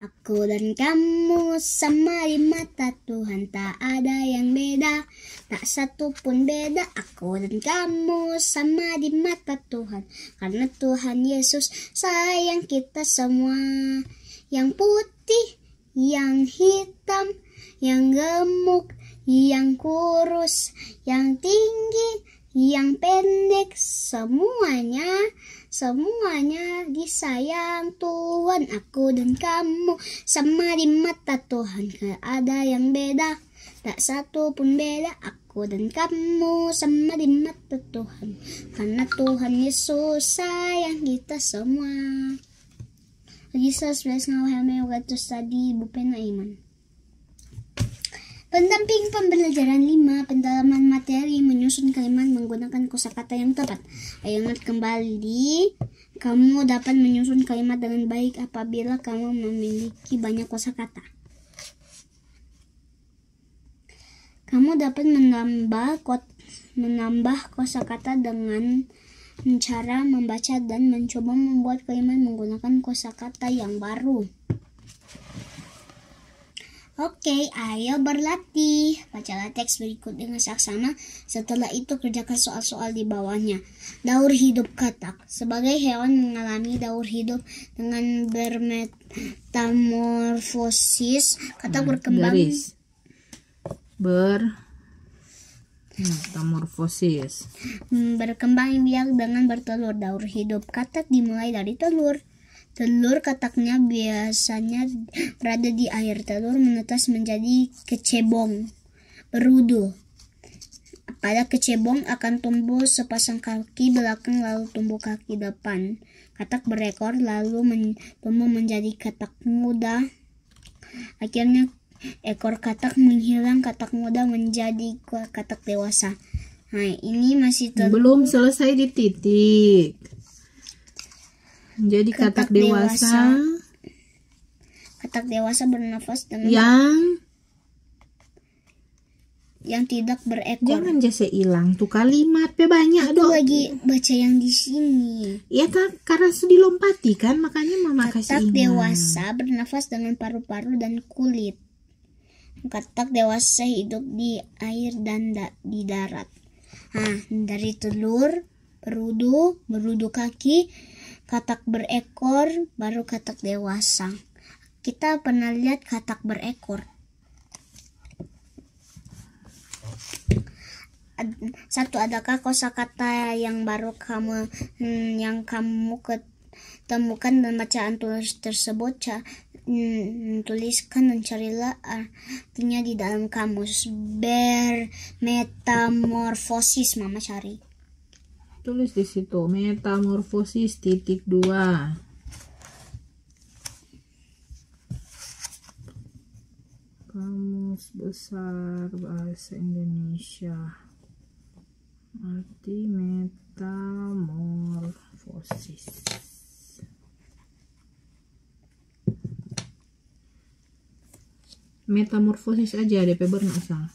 Aku dan kamu sama di mata Tuhan, tak ada yang beda, tak satu pun beda. Aku dan kamu sama di mata Tuhan, karena Tuhan Yesus sayang kita semua. Yang putih, yang hitam, yang gemuk, yang kurus, yang tinggi, yang pendek, semuanya disayang Tuhan. Aku dan kamu sama di mata Tuhan, gak ada yang beda, tak satu pun beda. Aku dan kamu sama di mata Tuhan, karena Tuhan Yesus sayang kita semua. Jesus bless now, helme waktu tadi Ibu Pena Iman. Pendamping pembelajaran 5, pendalaman materi, menyusun kalimat menggunakan kosakata yang tepat. Ayo ingat kembali, kamu dapat menyusun kalimat dengan baik apabila kamu memiliki banyak kosakata. Kamu dapat menambah kosakata dengan cara membaca dan mencoba membuat kalimat menggunakan kosakata yang baru. Oke, ayo berlatih. Bacalah teks berikut dengan saksama. Setelah itu kerjakan soal-soal di bawahnya. Daur hidup katak. Sebagai hewan mengalami daur hidup dengan bermetamorfosis, katak berkembang. Metamorfosis. Berkembang biak dengan bertelur. Daur hidup katak dimulai dari telur. Telur kataknya biasanya berada di air. Telur menetas menjadi kecebong, berudu. Pada kecebong akan tumbuh sepasang kaki belakang, lalu tumbuh kaki depan. Katak berekor lalu tumbuh menjadi katak muda. Akhirnya ekor katak menghilang, katak muda menjadi katak dewasa. Nah, ini masih belum selesai di titik. Jadi katak dewasa. Katak dewasa bernafas dengan yang tidak berekor. Jangan jasa hilang tuh kalimat banyak Aku lagi baca yang di sini. Ya karena dilompati kan, makanya mama kasih Katak dewasa bernafas dengan paru-paru dan kulit. Katak dewasa hidup di air dan di darat. Nah, dari telur, berudu kaki, katak berekor, baru katak dewasa. Kita pernah lihat katak berekor. Satu, adakah kosakata yang baru yang kamu ketemukan dalam bacaan tulis tersebut? Tuliskan dan carilah artinya di dalam kamus. Bermetamorfosis, mama cari. Tulis di situ, metamorfosis titik 2. Kamus Besar Bahasa Indonesia. Arti metamorfosis. Metamorfosis aja DP bernasa.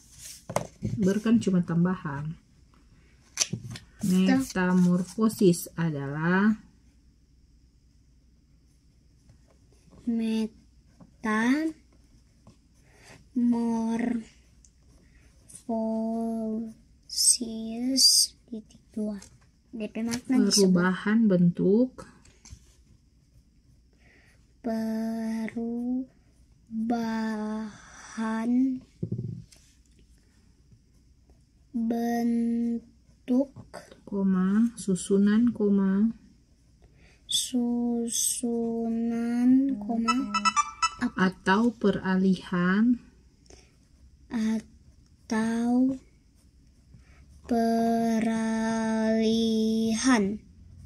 Kan cuma tambahan. Metamorfosis adalah metamorfosis titik 2. DP makna perubahan bentuk, susunan, atau peralihan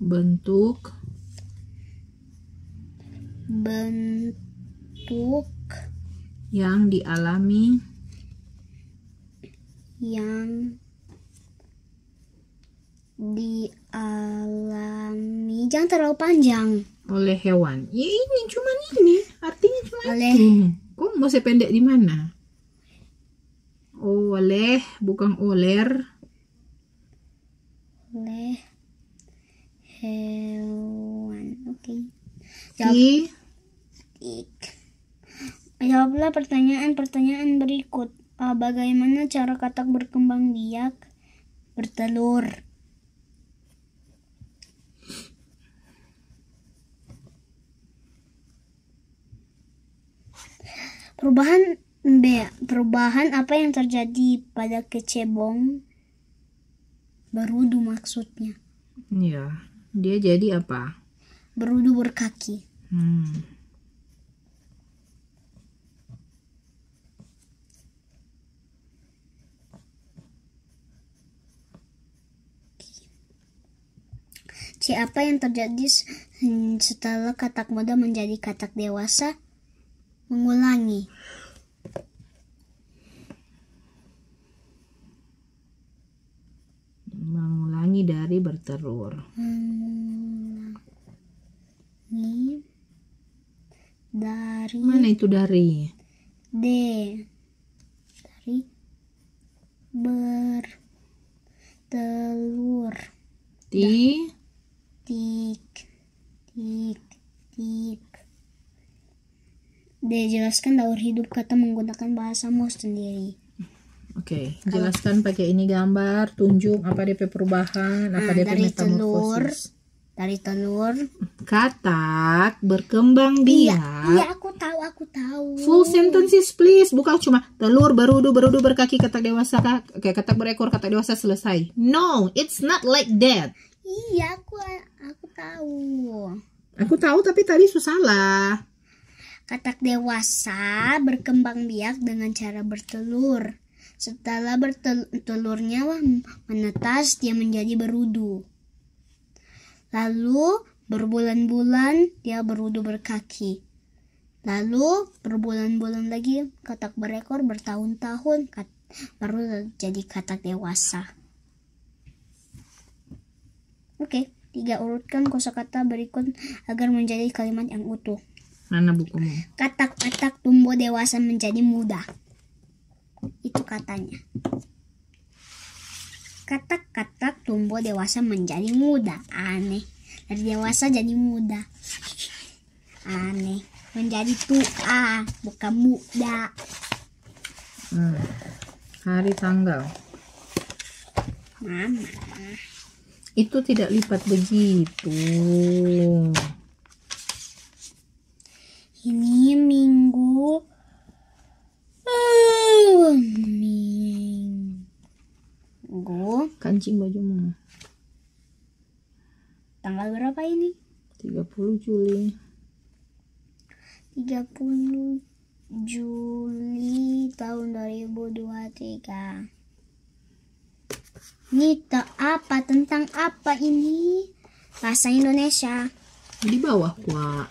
bentuk yang dialami jangan terlalu panjang oleh hewan. Ya ini cuman ini, artinya cuma itu. Kok mau sependek di mana? Oleh, bukan oler. Oleh hewan. Oke. Titik Jawablah pertanyaan berikut. Bagaimana cara katak berkembang biak bertelur? Perubahan apa yang terjadi pada kecebong berudu maksudnya? Ya, dia jadi apa? Berudu berkaki. C. Apa yang terjadi setelah katak muda menjadi katak dewasa? Mengulangi. Mengulangi dari bertelur. Mengulangi dari. Mana itu dari? D. Dari bertelur. Tik. D. Jelaskan daur hidup kata menggunakan bahasamu sendiri. Oke, jelaskan pakai ini gambar, tunjuk apa DP perubahan, apa DP dari metamorfosis. Dari telur. Katak berkembang biak. Iya, aku tahu. Full sentences please, bukan cuma telur berudu berkaki katak dewasa kayak katak berekor katak dewasa selesai. No, it's not like that. Iya, aku tahu. Aku tahu tapi tadi salah. Katak dewasa berkembang biak dengan cara bertelur. Setelah telurnya menetas, dia menjadi berudu. Lalu berbulan-bulan dia berudu berkaki. Lalu berbulan-bulan lagi katak berekor, bertahun-tahun baru jadi katak dewasa. Oke, 3 urutkan kosakata berikut agar menjadi kalimat yang utuh. Mana bukumu? Katak-katak tumbuh dewasa menjadi muda. Itu katanya. Katak-katak tumbuh dewasa menjadi muda. Aneh. Dari dewasa jadi muda. Aneh. Menjadi tua, bukan muda. Hari tanggal. Mama. Itu tidak lipat begitu. Ini minggu. Kancing bajumu. Tanggal berapa ini? 30 Juli. 30 Juli tahun 2023. Ini apa? Tentang apa ini? Bahasa Indonesia. Di bawah, Kak.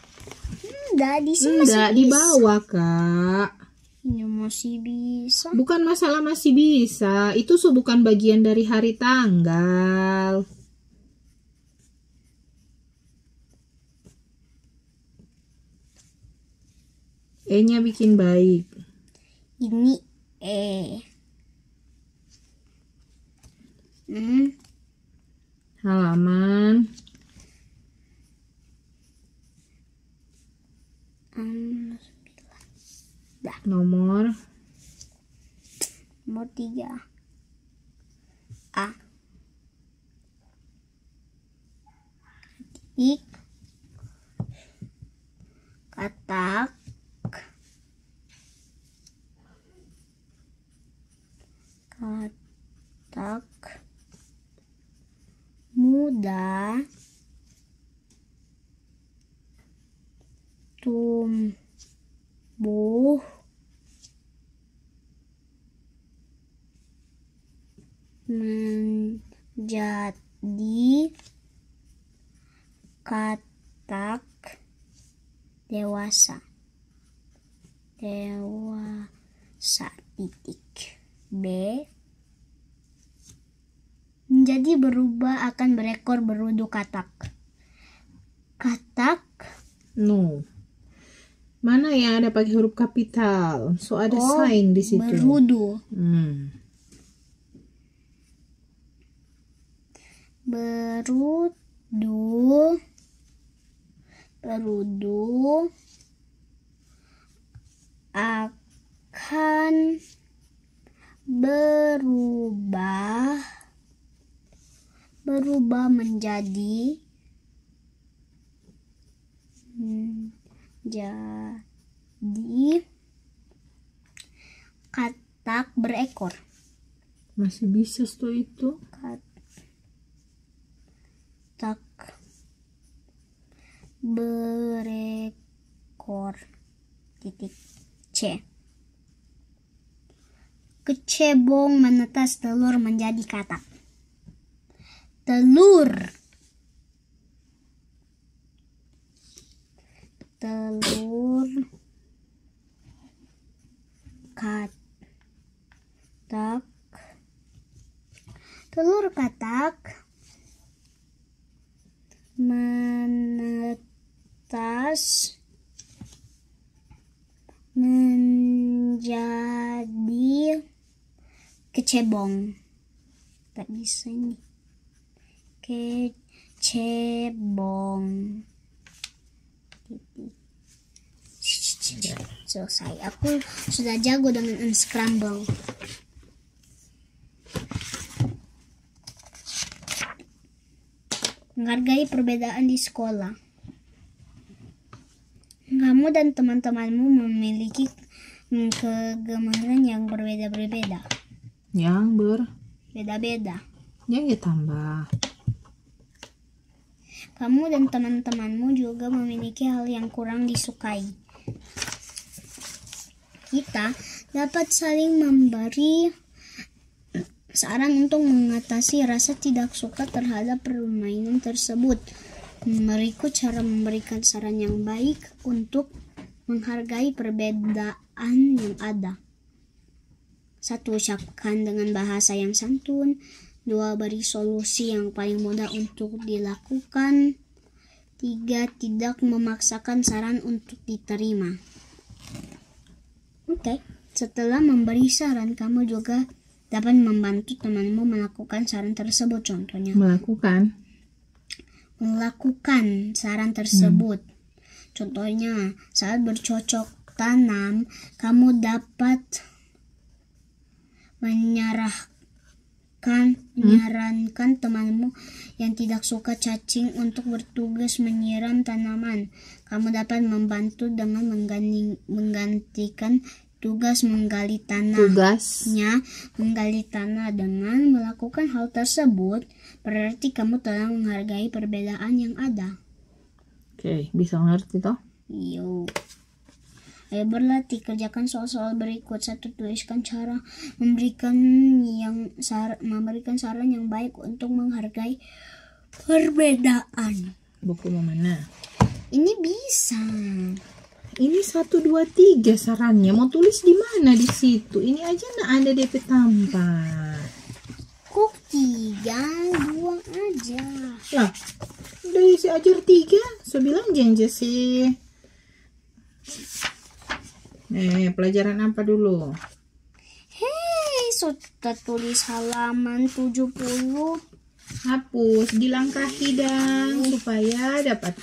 Enggak, di sini masih Di bisa. bawah, Kak. Ini masih bisa. Bukan masalah masih bisa. Itu bukan bagian dari hari tanggal. E-nya bikin baik. Ini Halaman. Nomor 3. A. Titik. Katak. Muda. Tumbuh menjadi katak dewasa. Titik. B. Menjadi berubah akan berekor berudu katak. No. Mana yang ada pakai huruf kapital? So ada sign di situ. Berudu. akan berubah menjadi katak berekor. Masih bisa tuh itu. Katak berekor titik C. Kecebong menetas telur menjadi katak. Telur katak menetas menjadi kecebong. Tak bisa ini. Kecebong. Selesai. Aku sudah jago dengan unscramble. Menghargai perbedaan di sekolah. Kamu dan teman-temanmu memiliki kegemaran yang berbeda-beda. Beda-beda. Ya tambah. Kamu dan teman-temanmu juga memiliki hal yang kurang disukai. Kita dapat saling memberi saran untuk mengatasi rasa tidak suka terhadap permainan tersebut. Memberiku cara memberikan saran yang baik untuk menghargai perbedaan yang ada. 1. Ucapkan dengan bahasa yang santun. 2. Beri solusi yang paling mudah untuk dilakukan. 3. Tidak memaksakan saran untuk diterima. Oke, setelah memberi saran, kamu juga dapat membantu temanmu melakukan saran tersebut. Contohnya, melakukan saran tersebut. Contohnya, saat bercocok tanam, kamu dapat menyarankan temanmu yang tidak suka cacing untuk bertugas menyiram tanaman. Kamu dapat membantu dengan menggantikan tugas menggali tanah dengan melakukan hal tersebut. Berarti kamu telah menghargai perbedaan yang ada. Oke, bisa ngerti toh? Yuk. Ayo berlatih, kerjakan soal-soal berikut. 1. Tuliskan cara memberikan saran yang baik untuk menghargai perbedaan. Buku mau mana? Ini bisa. Ini 1, 2, 3 sarannya. Mau tulis di mana di situ? Ini aja nggak ada DP tampak. Kok 3, 2 aja. Lah, udah isi ajar 3. So bilang janji sih. Pelajaran apa dulu? Sudah tulis halaman 70. Hapus, dilangkahi dong supaya dapat.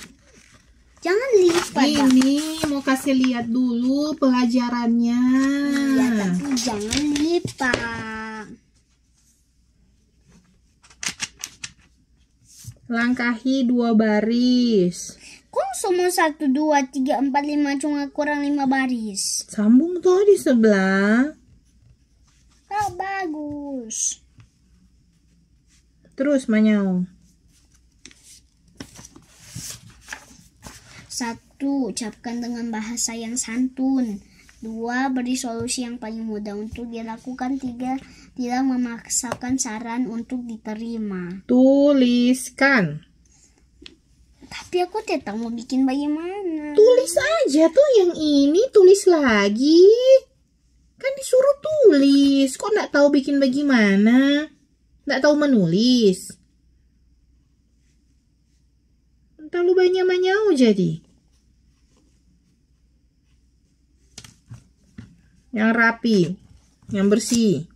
Jangan lipat. Ini mau kasih lihat dulu pelajarannya. Iya, tapi jangan lipat. Langkahi 2 baris. Kok semua 1, 2, 3, 4, 5 cuma kurang 5 baris? Sambung tuh di sebelah. Oh, bagus. Terus Manyau. 1. Ucapkan dengan bahasa yang santun. 2. Beri solusi yang paling mudah untuk dilakukan. 3. Tidak memaksakan saran untuk diterima. Tuliskan. Tapi aku tidak mau bikin bagaimana. Tulis aja tuh yang ini, tulis lagi. Kan disuruh tulis. Kok nggak tahu bikin bagaimana? Nggak tahu menulis. Terlalu banyak Manyau jadi. Yang rapi, yang bersih.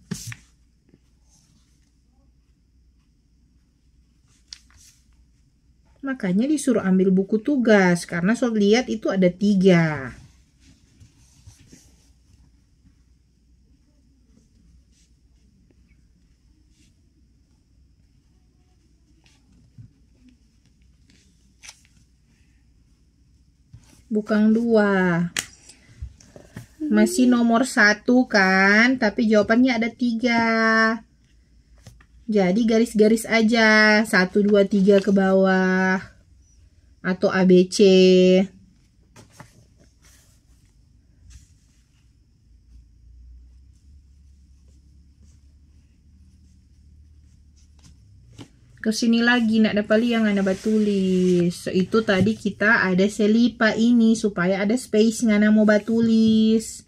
Makanya disuruh ambil buku tugas karena sob lihat itu ada 3. bukan 2. Masih nomor 1 kan, tapi jawabannya ada 3. Jadi garis-garis aja, 1, 2, 3 ke bawah, atau ABC. Kesini lagi nak dapat yang Anda batulis. So, itu tadi kita ada selipa ini supaya ada space ngana mau batulis.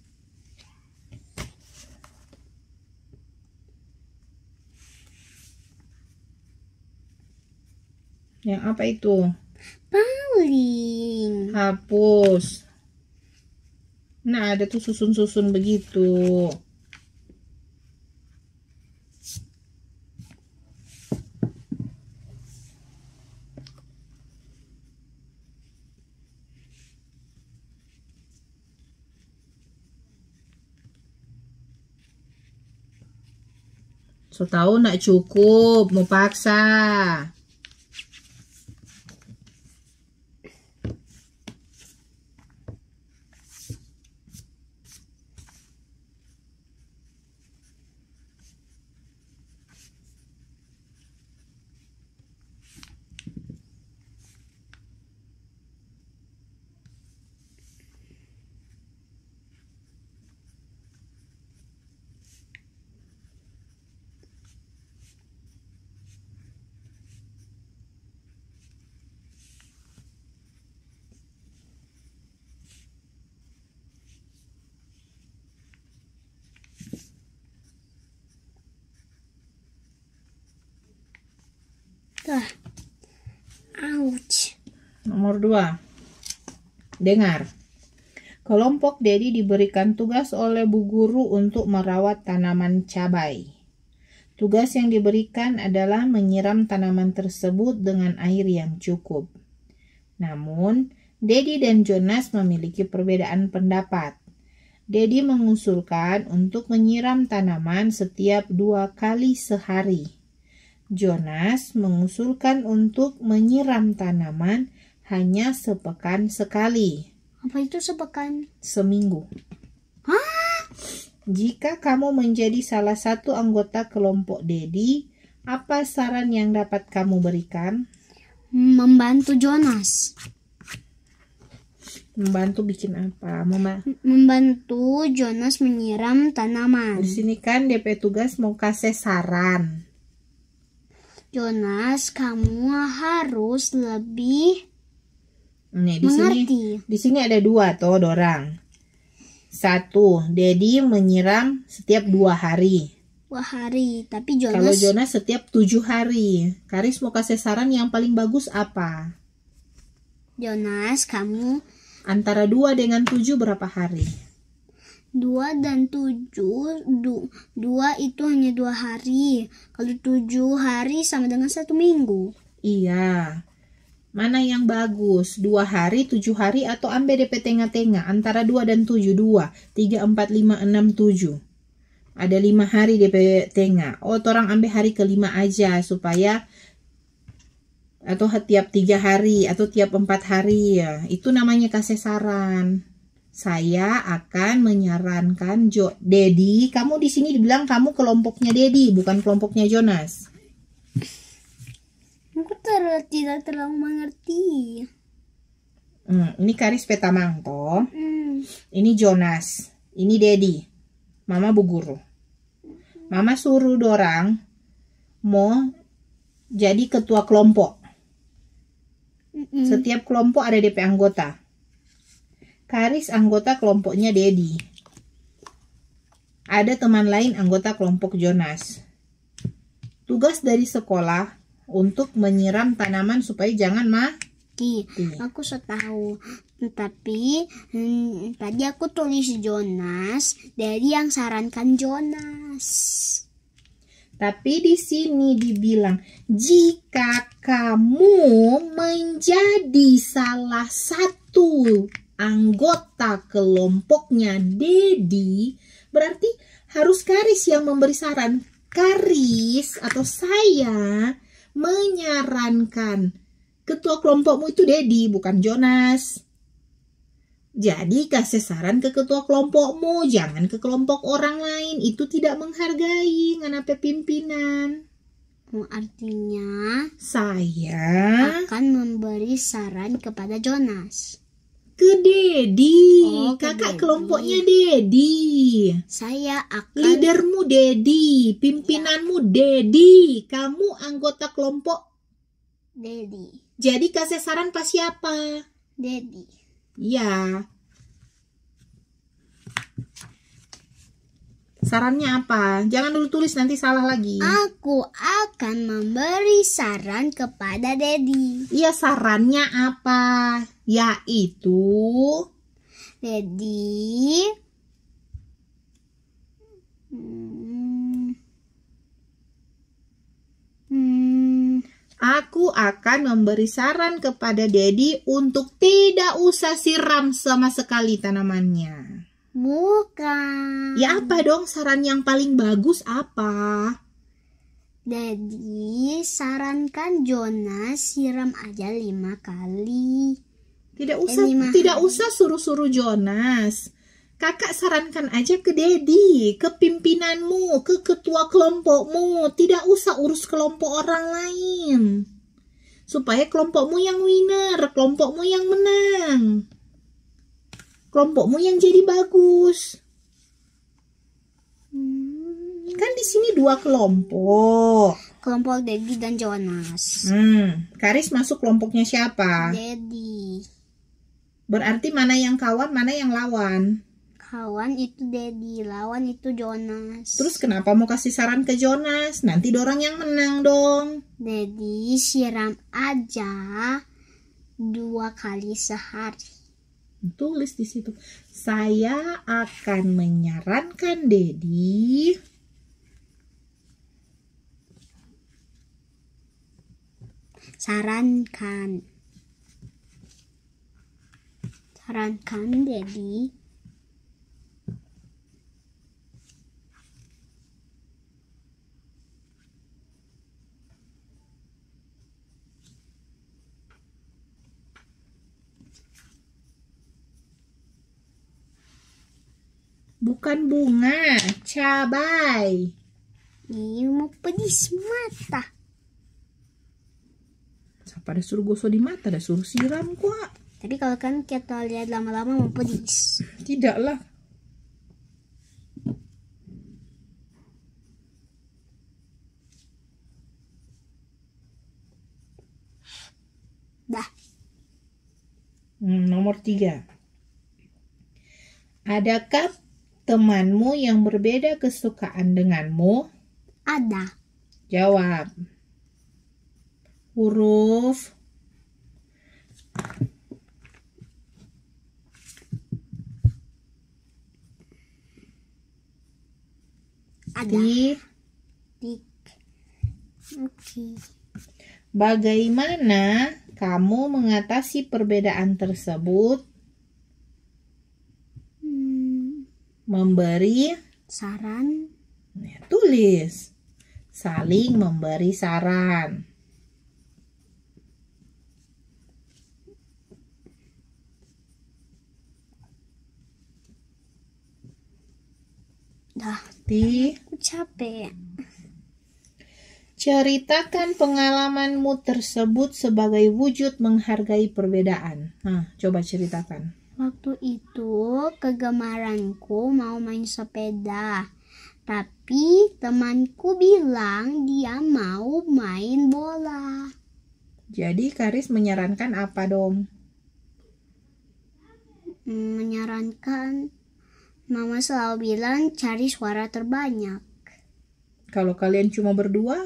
Yang apa itu? Paling. Hapus. Nah, ada tuh susun-susun begitu. So tahu nak cukup, mau paksa. Ouch. Nomor 2. Dengar. Kelompok Dedi diberikan tugas oleh Bu Guru untuk merawat tanaman cabai. Tugas yang diberikan adalah menyiram tanaman tersebut dengan air yang cukup. Namun, Dedi dan Jonas memiliki perbedaan pendapat. Dedi mengusulkan untuk menyiram tanaman setiap 2 kali sehari. Jonas mengusulkan untuk menyiram tanaman hanya sepekan sekali. Apa itu sepekan? Seminggu. Hah? Jika kamu menjadi salah satu anggota kelompok Dedi, apa saran yang dapat kamu berikan? Membantu Jonas. Membantu bikin apa? Membantu Jonas menyiram tanaman. Di sini kan DP tugas mau kasih saran. Jonas, kamu harus lebih Nih, mengerti. Di sini ada 2 toh dorang. 1, Dedi menyiram setiap 2 hari. 2 hari, tapi Jonas. Kalau Jonas setiap 7 hari. Karis mau kasih saran yang paling bagus apa? Jonas, kamu Antara 2 dengan 7 berapa hari? 2 dan 7, 2 itu hanya 2 hari. Kalau 7 hari sama dengan 1 minggu. Iya. Mana yang bagus? 2 hari, 7 hari, atau ambil DP tengah-tengah? Antara 2 dan 7. 2, 3, 4, 5, 6, 7. Ada 5 hari DP tengah. Oh, orang ambil hari ke-5 aja supaya, atau tiap 3 hari atau tiap 4 hari ya. Itu namanya kasih saran. Saya akan menyarankan Dedi. Kamu di sini dibilang kamu kelompoknya Dedi, bukan kelompoknya Jonas. Aku tidak terlalu mengerti. Ini Karis Petamang toh. Ini Jonas. Ini Dedi. Mama Bu Guru. Mama suruh dorang mau jadi ketua kelompok. Setiap kelompok ada DP anggota. Karis anggota kelompoknya Dedi. Ada teman lain anggota kelompok Jonas. Tugas dari sekolah untuk menyiram tanaman supaya jangan mati. Aku tahu. Tapi tadi aku tulis Jonas, Dedi yang sarankan Jonas. Tapi di sini dibilang, jika kamu menjadi salah satu anggota kelompoknya Dedi, berarti harus Karis yang memberi saran. Karis atau saya menyarankan ketua kelompokmu itu Dedi, bukan Jonas. Jadi kasih saran ke ketua kelompokmu, jangan ke kelompok orang lain. Itu tidak menghargai nganape pimpinan. Artinya Saya akan memberi saran kepada Jonas. ke Dedi. Oh, ke Kakak Dedi. kelompoknya Dedi. Saya akan Leadermu Dedi, pimpinanmu Dedi. Kamu anggota kelompok. Dedi. Jadi kasih saran pas siapa? Dedi. Ya. Sarannya apa? Jangan dulu tulis nanti salah lagi. Aku akan memberi saran kepada Dedi. Iya, sarannya apa? Yaitu Dedi aku akan memberi saran kepada Dedi untuk tidak usah siram sama sekali tanamannya. bukan. Ya apa dong saran yang paling bagus apa? Dedi sarankan Jonas siram aja 5 kali. Tidak usah suruh-suruh Jonas. Kakak sarankan aja ke Dedi, ke pimpinanmu, ke ketua kelompokmu. Tidak usah urus kelompok orang lain. Supaya kelompokmu yang winner, kelompokmu yang menang. Kelompokmu yang jadi bagus. Kan di sini 2 kelompok. Kelompok Dedi dan Jonas. Karis masuk kelompoknya siapa? Dedi. Berarti mana yang kawan, mana yang lawan? Kawan itu Dedi, lawan itu Jonas. Terus kenapa mau kasih saran ke Jonas? Nanti dorang yang menang dong. Dedi siram aja 2 kali sehari. Tulis di situ. Saya akan menyarankan Dedi Sarankan Dedi bukan bunga, cabai. ini mau pedis mata. Pada suruh gosok di mata, ada suruh siram kok. Tapi kalau kan kita lihat lama-lama mau pedis. Tidaklah. Dah. Nomor 3. Adakah temanmu yang berbeda kesukaan denganmu? Ada. Jawab. Huruf Ada. Tik. Oke. Bagaimana kamu mengatasi perbedaan tersebut? Memberi Saran. tulis. Saling memberi saran. Dah. Aku capek. Ceritakan pengalamanmu tersebut sebagai wujud menghargai perbedaan. Coba ceritakan. Waktu itu kegemaranku mau main sepeda. Tapi temanku bilang dia mau main bola. Jadi Karis menyarankan apa dong? Menyarankan, Mama selalu bilang cari suara terbanyak. Kalau kalian cuma berdua?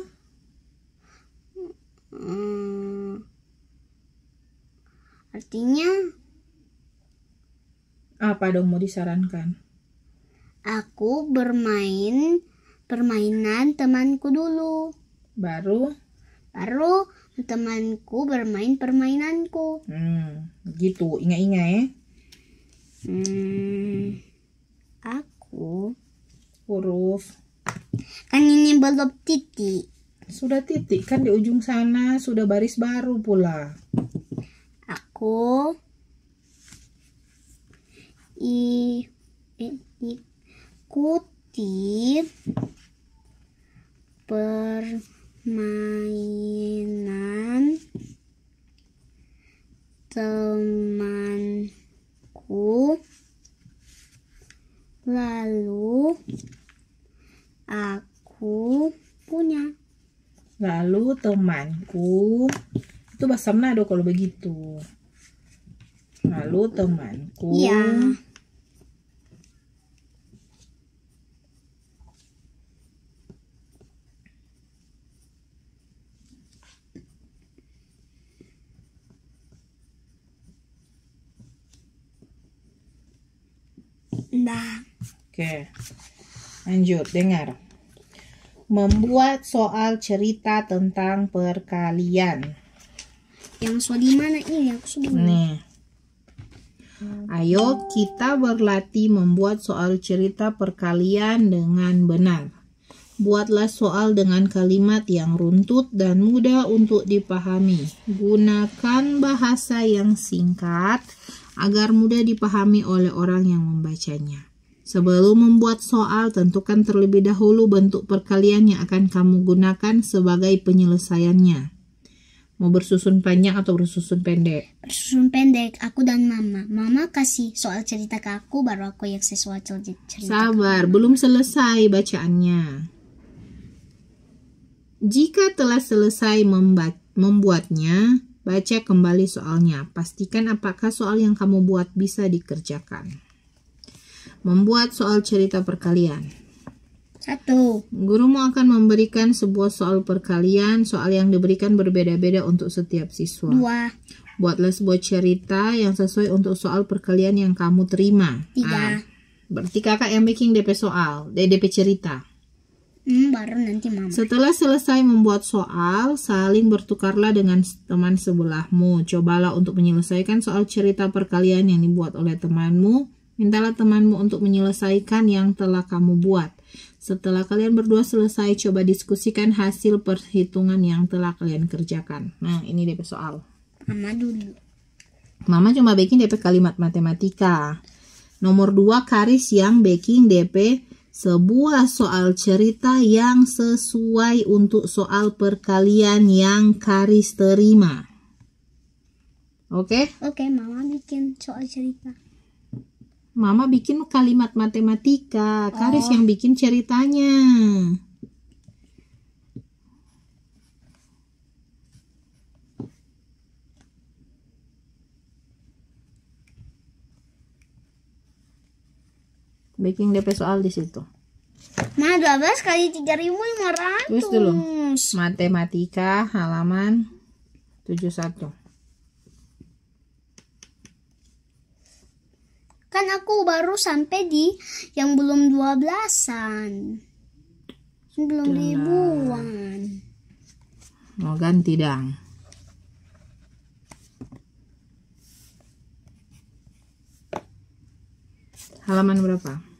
Artinya apa dong mau disarankan? aku bermain permainan temanku dulu. Baru temanku bermain permainanku. Gitu, ingat-ingat ya. Aku huruf. Kan ini belum titik. Sudah titik kan di ujung sana, sudah baris baru pula. Aku ikuti permainan temanku, lalu aku punya. Lalu temanku, itu bahasa Manado kalau begitu. Lalu temanku. Iya. Nah, Oke, lanjut, dengar. Membuat soal cerita tentang perkalian. yang so di mana ini? Aku sudah. Nih. Ayo kita berlatih membuat soal cerita perkalian dengan benar. Buatlah soal dengan kalimat yang runtut dan mudah untuk dipahami. Gunakan bahasa yang singkat agar mudah dipahami oleh orang yang membacanya. Sebelum membuat soal, tentukan terlebih dahulu bentuk perkalian yang akan kamu gunakan sebagai penyelesaiannya. Mau bersusun panjang atau bersusun pendek? Bersusun pendek, aku dan mama. Mama kasih soal cerita ke aku, baru aku yang sesuai cerita. Sabar, belum selesai bacaannya. Jika telah selesai membuatnya, baca kembali soalnya. Pastikan apakah soal yang kamu buat bisa dikerjakan. Membuat soal cerita perkalian. 1. Gurumu akan memberikan sebuah soal perkalian. Soal yang diberikan berbeda-beda untuk setiap siswa. 2. Buatlah sebuah cerita yang sesuai untuk soal perkalian yang kamu terima. 3. Berarti kakak yang bikin DP soal, DP cerita. Baru nanti mama. Setelah selesai membuat soal, saling bertukarlah dengan teman sebelahmu. Cobalah untuk menyelesaikan soal cerita perkalian yang dibuat oleh temanmu. Mintalah temanmu untuk menyelesaikan yang telah kamu buat. Setelah kalian berdua selesai, coba diskusikan hasil perhitungan yang telah kalian kerjakan. Nah, ini DP soal. Mama dulu. Mama cuma bikin DP kalimat matematika. Nomor 2, Karis yang bikin DP sebuah soal cerita yang sesuai untuk soal perkalian yang Karis terima. Oke? Oke, mama bikin soal cerita. Mama bikin kalimat matematika, Karis yang bikin ceritanya. Bikin DP soal di situ. Ma, 12 kali 3.500. Terus dulu. Matematika halaman 71. Kan aku baru sampai di yang belum 12-an. Belum ribuan. Mau ganti dang. Halaman berapa?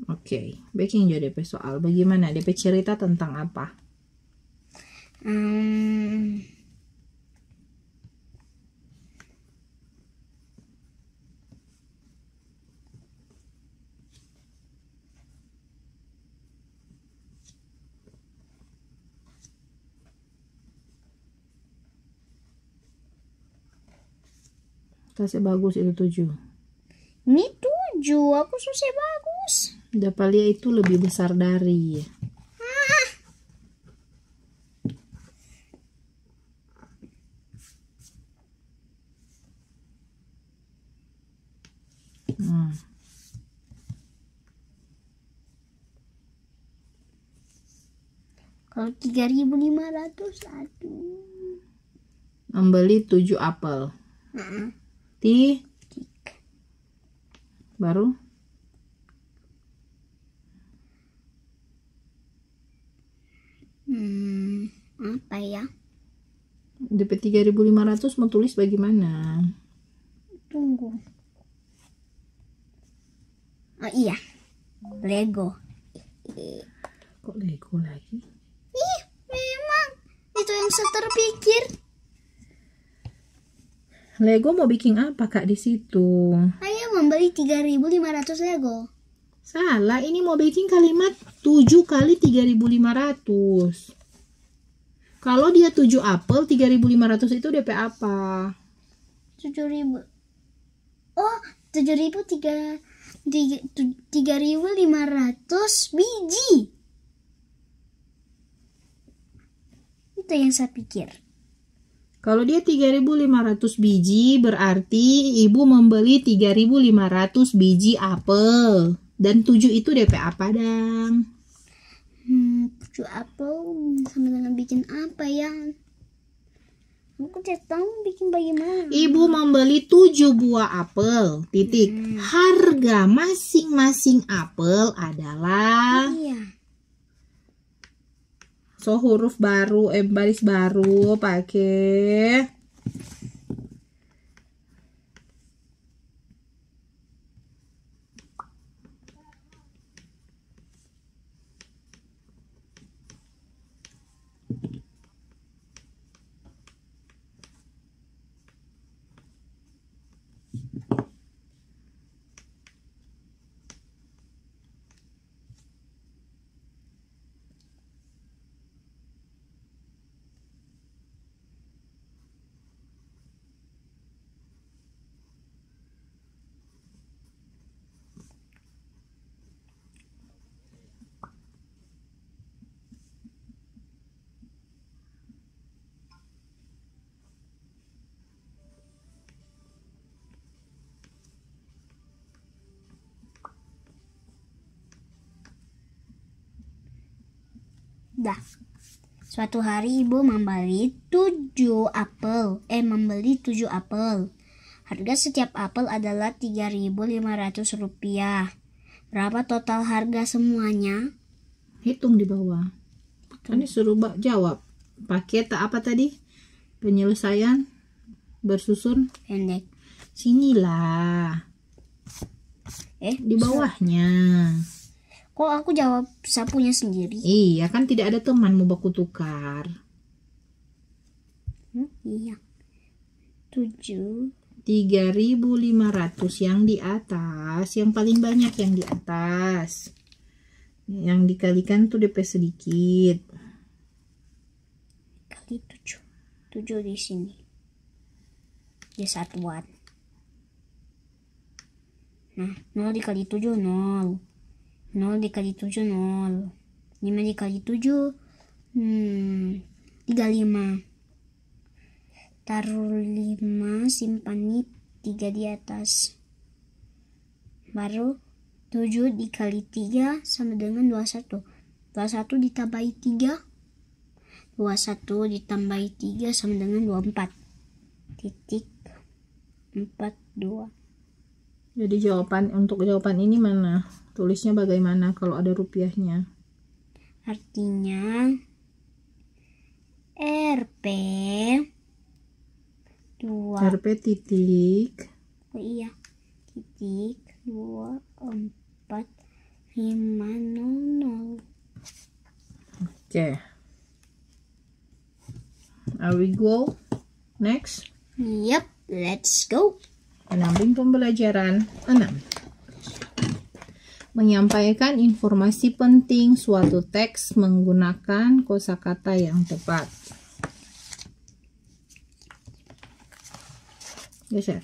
Oke, baking juga DP soal. Bagaimana? DP cerita tentang apa? Kasih bagus itu 7. Ini 7, aku susah bagus. Dapalia itu lebih besar dari. Kalau 3.500, aduh. Membeli 7 apel. Baru? Apa ya? DP 3.500 mau tulis bagaimana? Tunggu. Oh iya, Lego. Kok Lego lagi? Ih, memang itu yang saya terpikir. Lego mau bikin apa Kak di situ? Saya membeli 3.500 Lego. Salah, ini mau bikin kalimat 7 kali 3.500. Kalau dia 7 apel, 3.500 itu DP apa? 7.000. Oh, 3.500 biji. Itu yang saya pikir. Kalau dia 3.500 biji, berarti ibu membeli 3.500 biji apel. Dan 7 itu DP apa, Dang? 7 apel sama dengan bikin apa ya? Aku tidak tahu bikin bagaimana. Ibu membeli 7 buah apel, titik. Harga masing-masing apel adalah... Iya. So huruf baru, baris baru pakai Dah. Suatu hari ibu membeli 7 apel. Membeli 7 apel. Harga setiap apel adalah 3.500 rupiah. Berapa total harga semuanya? hitung di bawah. Kan disuruh jawab. Pakai apa tadi? Penyelesaian bersusun Pendek. sinilah. Di bawahnya. Kok aku jawab sapunya sendiri? Iya, kan tidak ada teman mau baku tukar. Iya. 7. 3.500 yang di atas, yang paling banyak yang di atas. Yang dikalikan tuh DP sedikit. Kali 7. 7 di sini. Di satuan. Nah, 0 dikali 7, 0. 0 dikali 7, 0. 5 dikali 7, 35. Taruh 5, simpan nih 3 di atas. Baru 7 dikali 3 sama dengan 21. 21 ditambahi 3. 21 ditambahi 3 sama dengan 24. Titik 42. Jadi untuk jawaban ini mana? Tulisnya bagaimana kalau ada rupiahnya? Artinya RP 2. RP titik. Oh iya. Titik 2 4 5 0 0. Oke. Are we go? Next. Yep, let's go. Pendamping pembelajaran 6. Menyampaikan informasi penting suatu teks menggunakan kosakata yang tepat. Geser.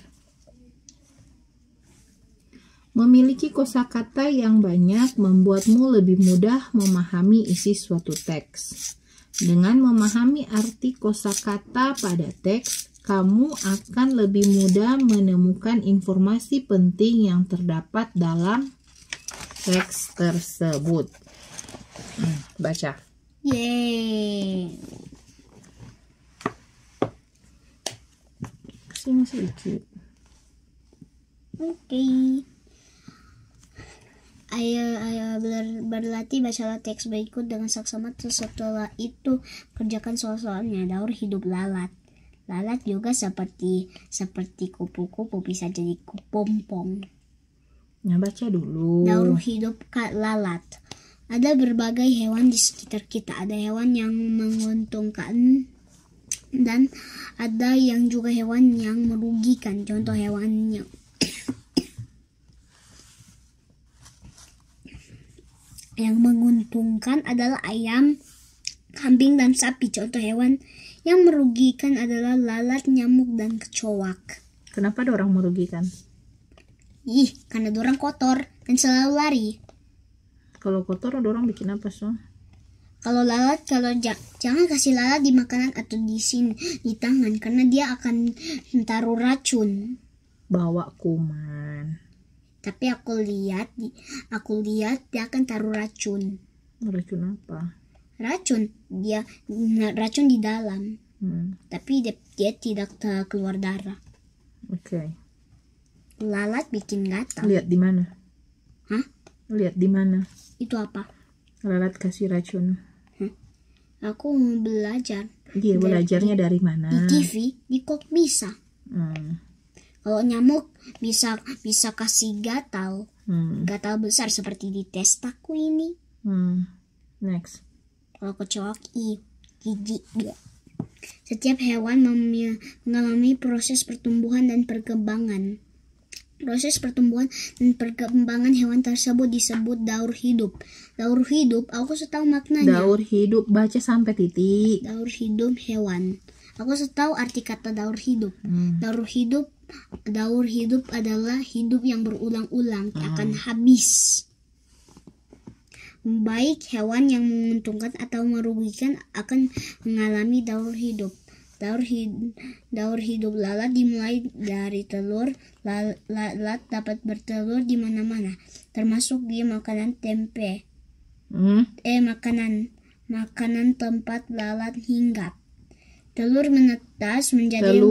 Memiliki kosakata yang banyak membuatmu lebih mudah memahami isi suatu teks. Dengan memahami arti kosakata pada teks, kamu akan lebih mudah menemukan informasi penting yang terdapat dalam teks tersebut. Baca. Yeay. Sing sedikit. Oke. Ayo berlatih bacalah teks berikut dengan saksama. Setelah itu kerjakan soal-soalnya. Daur hidup lalat. Lalat juga seperti kupu-kupu, bisa jadi kepompong. Nah, baca dulu. Daur hidup lalat. Ada berbagai hewan di sekitar kita. Ada hewan yang menguntungkan dan ada yang juga hewan yang merugikan. Contoh hewannya yang menguntungkan adalah ayam, kambing, dan sapi. Contoh hewan yang merugikan adalah lalat, nyamuk, dan kecoak. Kenapa dorang merugikan? Karena dorang kotor dan selalu lari. Kalau kotor dorang bikin apa so? Kalau lalat, jangan kasih lalat di makanan atau di sini di tangan, karena dia akan taruh racun. Bawa kuman. Tapi aku lihat dia akan taruh racun. Racun apa? Racun di dalam. Tapi dia tidak keluar darah. Oke. Lalat bikin gatal. Lihat di mana? Hah? Lihat di mana? Itu apa? Lalat kasih racun. Aku mau belajar. Dia belajarnya dari mana? Di TV, di kok bisa. Kalau nyamuk bisa kasih gatal. Gatal besar seperti di testaku ini. Next. Kalau kecoak, gigi. Setiap hewan mengalami proses pertumbuhan dan perkembangan. Proses pertumbuhan dan perkembangan hewan tersebut disebut daur hidup. Daur hidup, aku setahu maknanya. Daur hidup, baca sampai titik. Daur hidup hewan. Aku setahu arti kata daur hidup. Daur hidup adalah hidup yang berulang-ulang, akan habis. Baik hewan yang menguntungkan atau merugikan akan mengalami daur hidup. Daur hidup lalat dimulai dari telur. Lalat dapat bertelur di mana-mana, termasuk di makanan tempe. Makanan tempat lalat hinggap. Telur menetas menjadi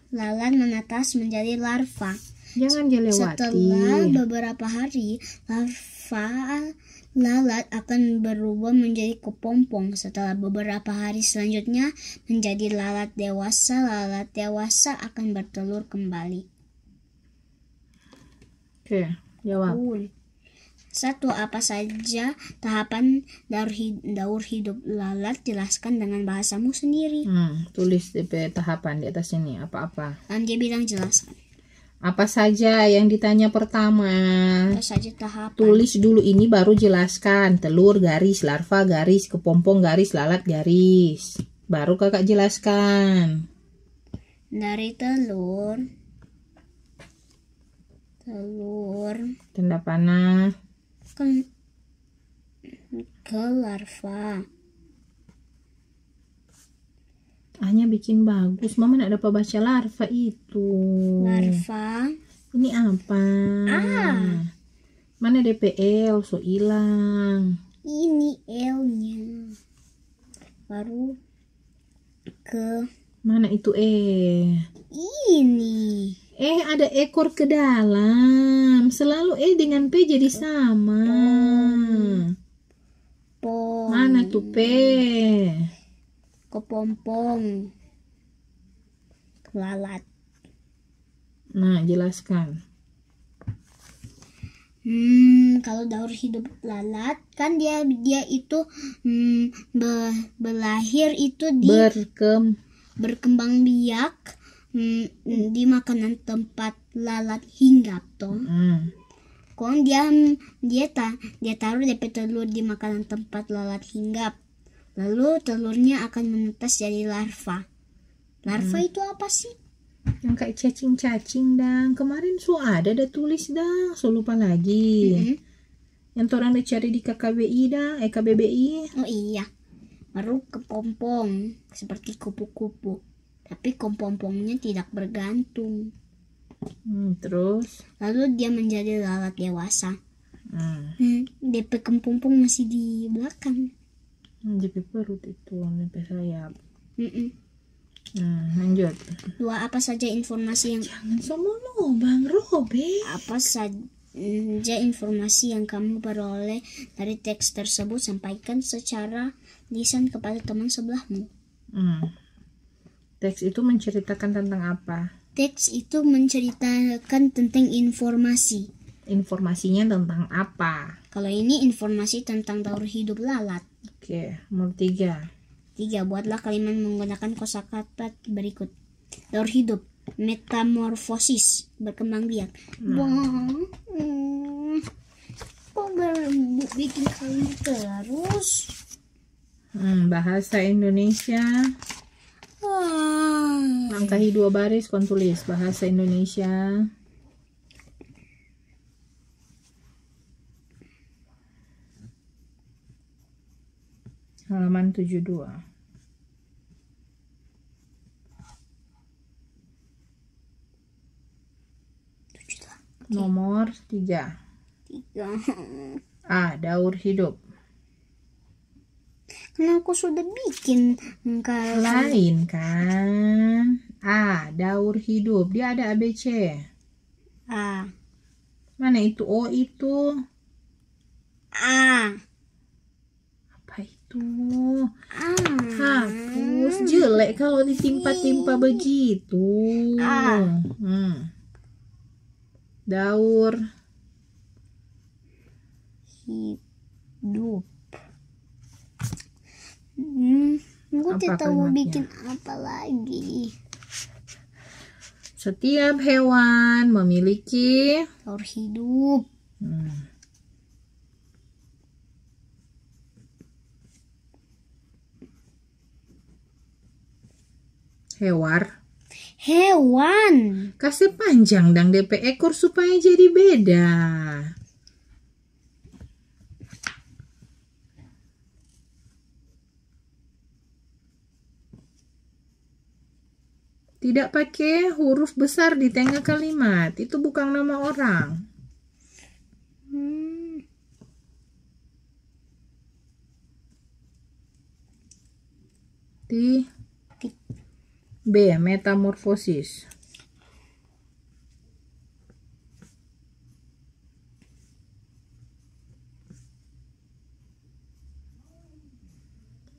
lalat menetas menjadi larva. Jangan dilewati. Setelah beberapa hari, larva lalat akan berubah menjadi kepompong. Setelah beberapa hari selanjutnya menjadi lalat dewasa. Lalat dewasa akan bertelur kembali. Oke, jawab. 1. Apa saja tahapan daur hidup lalat? Jelaskan dengan bahasamu sendiri. Tulis DP tahapan di atas ini. Apa-apa? Dan dia bilang jelaskan. Apa saja yang ditanya pertama? Apa saja tahapan? Tulis dulu ini baru jelaskan. Telur garis, larva garis, kepompong garis, lalat garis. Baru kakak jelaskan. Dari telur tanda panah ke larva. Hanya bikin bagus. Mama nak dapat baca larva itu. Larva. Ini apa? Mana DPL? So hilang. Ini L-nya. Baru ke mana itu ini. Ada ekor ke dalam. Selalu dengan P jadi sama. Mana tuh P? Kepompong. Lalat. Nah, jelaskan. Kalau daur hidup lalat kan dia itu berlahir itu di berkembang biak di makanan tempat lalat hinggap toh. Kon dia taruh DP telur di makanan tempat lalat hinggap. Lalu telurnya akan menetas jadi larva. Larva itu apa sih? Yang kayak cacing-cacing dang. Kemarin ada tulis dang. So lupa lagi. Yang orang udah cari di KKBI dang. KBBI. Oh iya. Baru kepompong seperti kupu-kupu. Tapi kepompongnya tidak bergantung. Terus? Lalu dia menjadi lalat dewasa. DP kepompong masih di belakang. DP perut itu, DP sayap. Lanjut. 2. Apa saja informasi yang jangan semua Bang Robert. Apa saja informasi yang kamu peroleh dari teks tersebut sampaikan secara lisan kepada teman sebelahmu. Teks itu menceritakan tentang apa? Teks itu menceritakan tentang informasi. Informasinya tentang apa? Kalau ini informasi tentang daur hidup lalat. Oke, nomor 3. 3. Buatlah kalimat menggunakan kosakata berikut. Daur hidup, metamorfosis, berkembang biak. Kok bikin kalimat terus? Bahasa Indonesia. Langkahi 2 baris, kon tulis bahasa Indonesia. Halaman 72. Nomor 3. A. Daur hidup. Karena aku sudah bikin Lain kan. A. Daur hidup. Dia ada ABC. A. Mana itu O itu? A. Apa itu? Hapus. Jelek kalau ditimpa-timpa begitu. Daur hidup. Aku tidak tahu mau bikin apa lagi. Setiap hewan memiliki Daur hidup. Hewan. Kasih panjang dang DP ekor supaya jadi beda. Tidak pakai huruf besar di tengah kalimat. Itu bukan nama orang. B. Metamorfosis.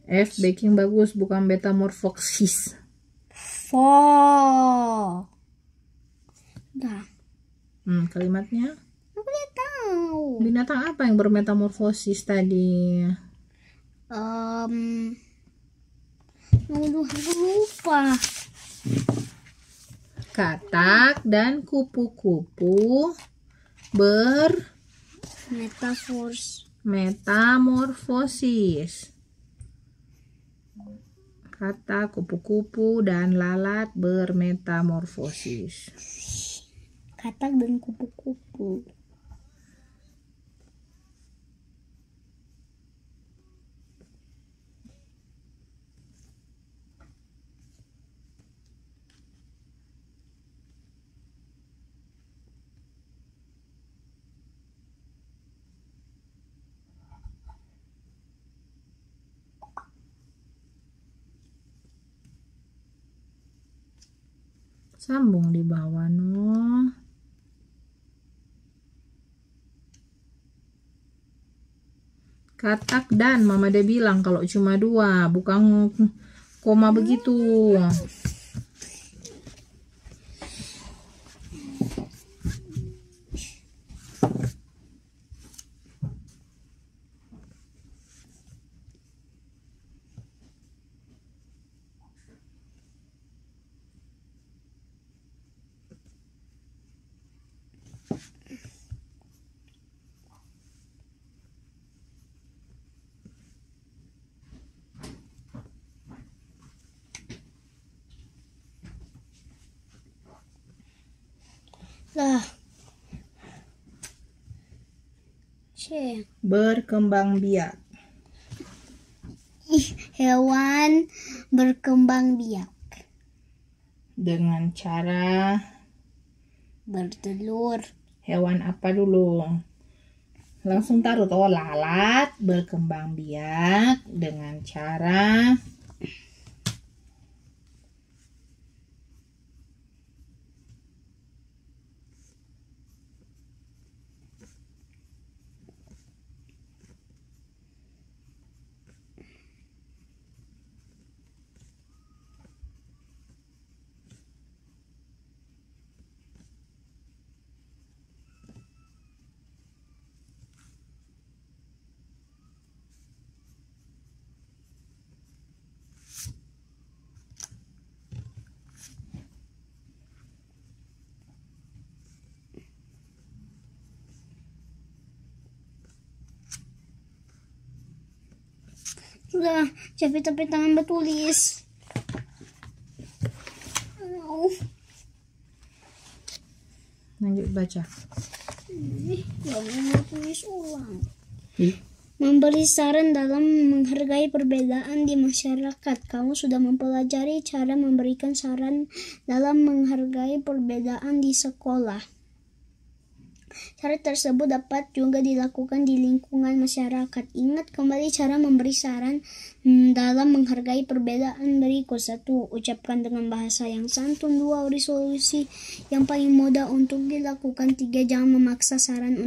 F. Baking bagus, bukan metamorfosis. Dah. Kalimatnya? Aku tidak tahu. Binatang apa yang bermetamorfosis tadi? Aduh, aku lupa. Katak dan kupu-kupu metamorfosis. Katak, kupu-kupu, dan lalat bermetamorfosis. Katak dan kupu-kupu. Sambung di bawah, no. Katak dan mama dia bilang kalau cuma 2, bukan koma begitu. Lah. Berkembang biak. Hewan berkembang biak Dengan cara bertelur. Hewan apa dulu? Langsung taruh toh, lalat berkembang biak dengan cara Udah, capek-capek tangan bertulis. Lanjut baca. Jangan bertulis ulang. Ih, Memberi saran dalam menghargai perbedaan di masyarakat. Kamu sudah mempelajari cara memberikan saran dalam menghargai perbedaan di sekolah. Cara tersebut dapat juga dilakukan di lingkungan masyarakat. Ingat kembali cara memberi saran dalam menghargai perbedaan berikut. 1. Ucapkan dengan bahasa yang santun. 2. Beri solusi yang paling mudah untuk dilakukan. 3. Jangan memaksa saran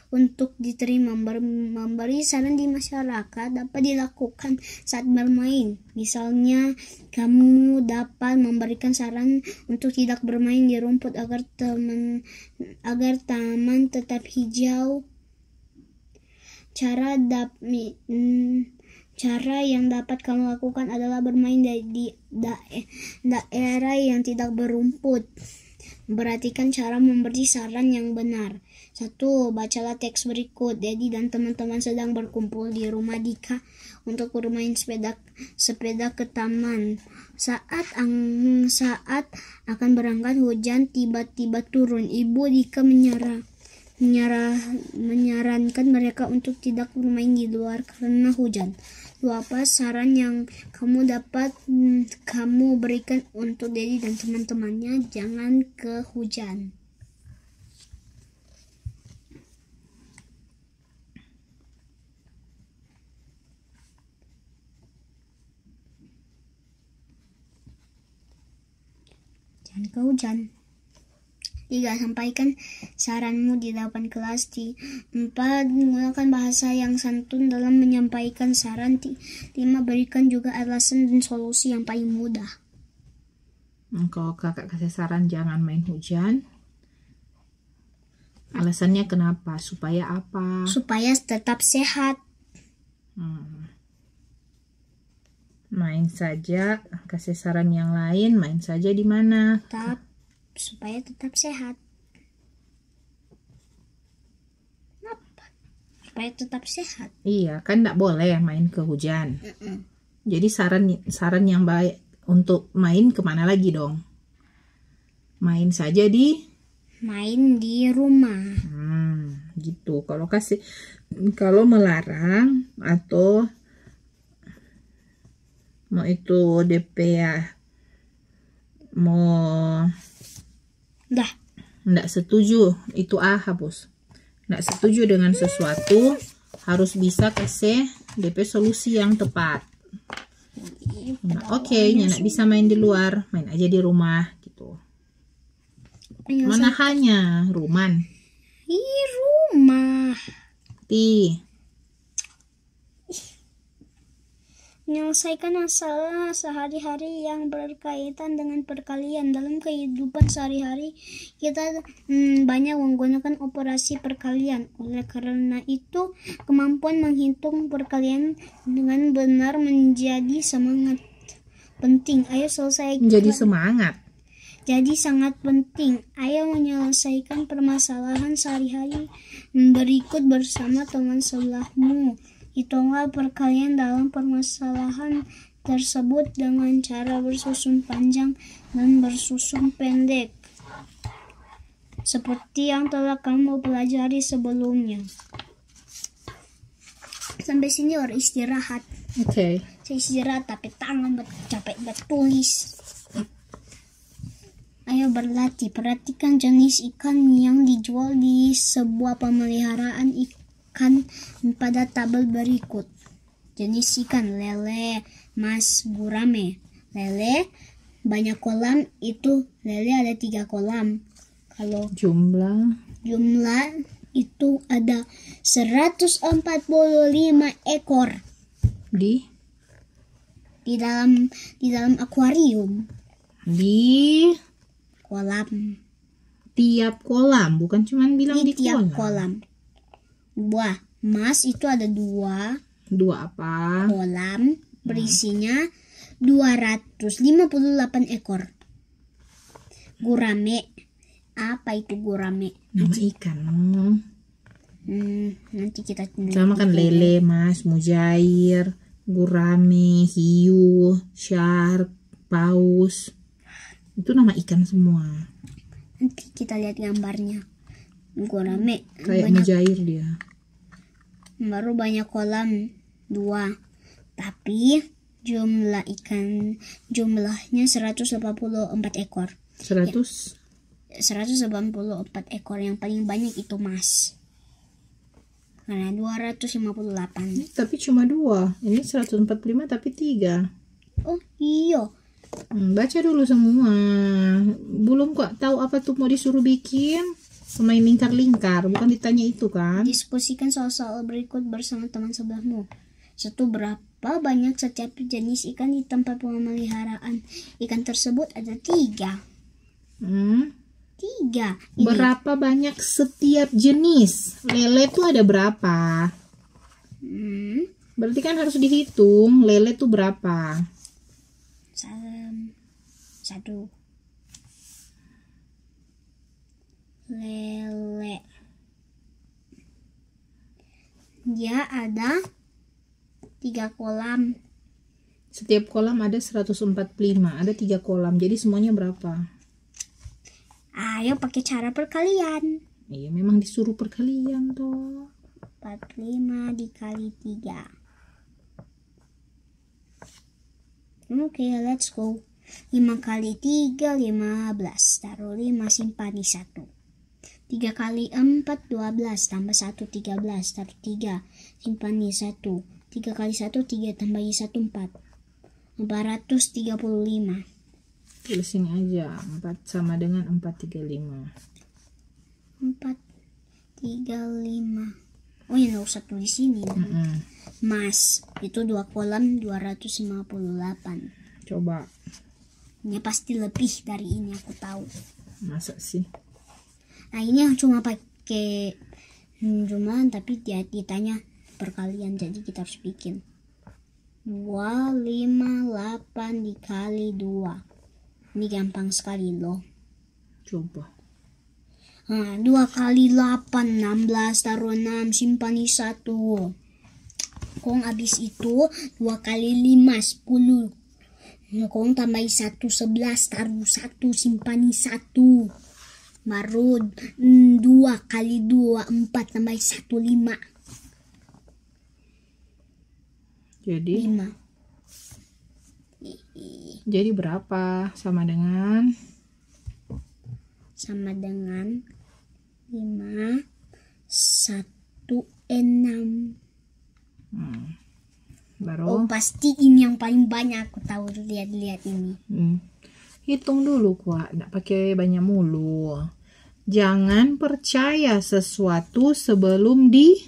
untuk diterima. Memberi saran di masyarakat dapat dilakukan saat bermain. Misalnya, kamu dapat memberikan saran untuk tidak bermain di rumput agar taman tetap hijau. Cara yang dapat kamu lakukan adalah bermain di daerah yang tidak berumput. Perhatikan cara memberi saran yang benar. 1. Bacalah teks berikut. Dedi dan teman-teman sedang berkumpul di rumah Dika untuk bermain sepeda ke taman. Saat akan berangkat, hujan tiba-tiba turun. Ibu Dika menyarankan mereka untuk tidak bermain di luar karena hujan. 2. Apa saran yang kamu berikan untuk Dedi dan teman-temannya? Jangan ke hujan. Jangan ke hujan. 3. Sampaikan saranmu di depan kelas. 4. Gunakan bahasa yang santun dalam menyampaikan saran. 5. Berikan juga alasan dan solusi yang paling mudah. Kalau kakak kasih saran jangan main hujan, alasannya kenapa? Supaya apa? Supaya tetap sehat. Main saja. Kasih saran yang lain, main saja di mana? Supaya tetap sehat. Kenapa? Supaya tetap sehat. Iya, kan tidak boleh main ke hujan. Jadi saran yang baik untuk main kemana lagi dong? Main saja main di rumah. Gitu. Kalau melarang atau mau itu DP ya, mau nggak setuju, itu hapus. Nggak setuju dengan sesuatu, harus bisa kasih DP solusi yang tepat. Oke, nggak bisa main di luar, main aja di rumah gitu. Mana hanya Ruman? Di rumah. Menyelesaikan masalah sehari-hari yang berkaitan dengan perkalian. Dalam kehidupan sehari-hari kita banyak menggunakan operasi perkalian. Oleh karena itu, kemampuan menghitung perkalian dengan benar menjadi sangat penting. Jadi sangat penting. Ayo menyelesaikan permasalahan sehari-hari berikut bersama teman sebelahmu. Hitunglah perkalian dalam permasalahan tersebut dengan cara bersusun panjang dan bersusun pendek, seperti yang telah kamu pelajari sebelumnya. Sampai sini orang istirahat. Oke. Saya istirahat tapi tangan capek bertulis. Ayo berlatih. Perhatikan jenis ikan yang dijual di sebuah pemeliharaan ikan pada tabel berikut. Jenis ikan: lele, mas, gurame. Lele banyak kolam, itu lele ada 3 kolam. Kalau jumlah itu ada 145 ekor di dalam akuarium. Di Kolam. Tiap kolam, bukan cuma bilang di tiap kolam. Buah mas itu ada 2 apa? Kolam berisinya 258 ekor. Gurame. Apa itu gurame? Nama ikan. Nanti kita sama kan lele, mas, mujair, Gurame, hiu, shark, paus. Itu nama ikan semua. Nanti kita lihat gambarnya. Gurame Kayak banyak, mujair dia. baru banyak kolam 2. Tapi jumlahnya 184 ekor. 184 ekor. Yang paling banyak itu mas. Karena 258. Tapi cuma 2. Ini 145 tapi 3. Oh iya. Baca dulu semua. Belum kok tahu apa tuh mau disuruh bikin? Pemain lingkar-lingkar, bukan ditanya itu kan? Diskusikan soal-soal berikut bersama teman sebelahmu. 1. Berapa banyak setiap jenis ikan di tempat pemeliharaan ikan tersebut? Ada 3. 3. Berapa banyak setiap jenis? Lele tuh ada berapa? Berarti kan harus dihitung. Lele tuh berapa? 1. Lele. Dia ada 3 kolam. Setiap kolam ada 145. Ada 3 kolam. Jadi semuanya berapa? Ayo pakai cara perkalian. Iya, memang disuruh perkalian toh. 45 dikali 3. Oke, let's go. 5 kali 3, 15. Taruh 5, simpan di 1. 3 kali 4, 12. Tambah 1, 13. Taruh 3, simpan di 1. 3 kali 1, 3. Tambah 1, 4. 435. Tulis sini aja. 4 sama dengan 435. 435. Oh ya, nggak usah tulis sini. Mas, itu 2 kolam 258. Coba. Ini pasti lebih dari ini, aku tahu. Masa sih? Nah, ini yang cuma pakai jumlahan, tapi dia ditanya perkalian, jadi kita harus bikin 258 dikali 2. Ini gampang sekali loh. Coba. Nah, 2 kali 8, 16. Taruh 6, simpan di 1. Kong habis itu 2 kali 5, 10. Kong tambahi 1, 11. Taruh 1, simpan di 1. Baru 2 kali 2, 4. Tambahi 1, 5. Jadi berapa? Sama dengan 5, 1, 6. Baru. Oh, pasti ini yang paling banyak, aku tahu. Lihat ini. Hitung dulu kuat, nggak pakai banyak mulu. Jangan percaya sesuatu sebelum di